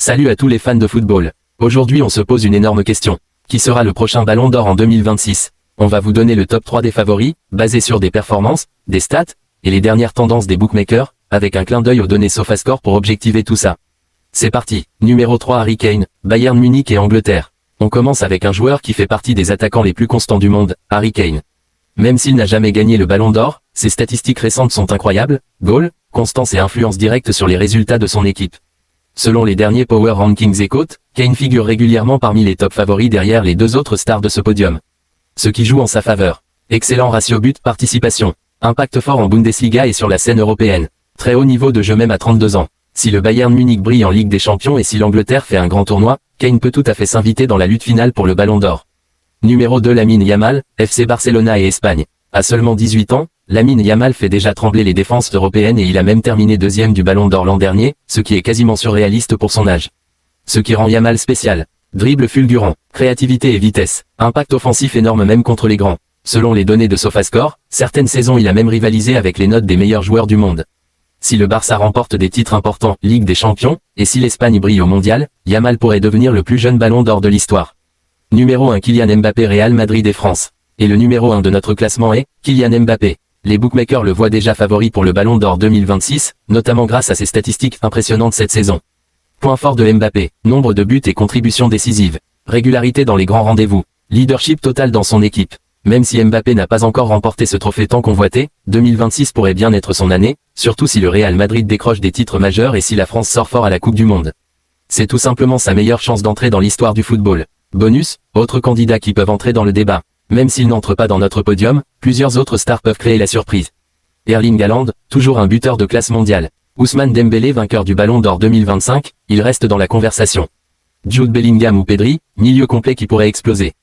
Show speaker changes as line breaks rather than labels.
Salut à tous les fans de football. Aujourd'hui on se pose une énorme question. Qui sera le prochain Ballon d'Or en 2026? On va vous donner le top 3 des favoris, basé sur des performances, des stats, et les dernières tendances des bookmakers, avec un clin d'œil aux données SofaScore pour objectiver tout ça. C'est parti. Numéro 3 Harry Kane, Bayern Munich et Angleterre. On commence avec un joueur qui fait partie des attaquants les plus constants du monde, Harry Kane. Même s'il n'a jamais gagné le Ballon d'Or, ses statistiques récentes sont incroyables, goal, constance et influence directe sur les résultats de son équipe. Selon les derniers Power Rankings et Cotes, Kane figure régulièrement parmi les top favoris derrière les deux autres stars de ce podium. Ce qui joue en sa faveur. Excellent ratio but-participation. Impact fort en Bundesliga et sur la scène européenne. Très haut niveau de jeu même à 32 ans. Si le Bayern Munich brille en Ligue des Champions et si l'Angleterre fait un grand tournoi, Kane peut tout à fait s'inviter dans la lutte finale pour le Ballon d'Or. Numéro 2 Lamine Yamal, FC Barcelona et Espagne. À seulement 18 ans, Lamine Yamal fait déjà trembler les défenses européennes et il a même terminé deuxième du Ballon d'Or l'an dernier, ce qui est quasiment surréaliste pour son âge. Ce qui rend Yamal spécial. Dribble fulgurant, créativité et vitesse, impact offensif énorme même contre les grands. Selon les données de SofaScore, certaines saisons il a même rivalisé avec les notes des meilleurs joueurs du monde. Si le Barça remporte des titres importants, Ligue des Champions, et si l'Espagne brille au Mondial, Yamal pourrait devenir le plus jeune Ballon d'Or de l'histoire. Numéro 1 Kylian Mbappé Real Madrid et France. Et le numéro 1 de notre classement est Kylian Mbappé. Les bookmakers le voient déjà favori pour le Ballon d'Or 2026, notamment grâce à ses statistiques impressionnantes cette saison. Point fort de Mbappé, nombre de buts et contributions décisives. Régularité dans les grands rendez-vous. Leadership total dans son équipe. Même si Mbappé n'a pas encore remporté ce trophée tant convoité, 2026 pourrait bien être son année, surtout si le Real Madrid décroche des titres majeurs et si la France sort fort à la Coupe du Monde. C'est tout simplement sa meilleure chance d'entrer dans l'histoire du football. Bonus, autres candidats qui peuvent entrer dans le débat. Même s'ils n'entrent pas dans notre podium, plusieurs autres stars peuvent créer la surprise. Erling Haaland, toujours un buteur de classe mondiale. Ousmane Dembélé vainqueur du Ballon d'Or 2025, il reste dans la conversation. Jude Bellingham ou Pedri, milieu complet qui pourrait exploser.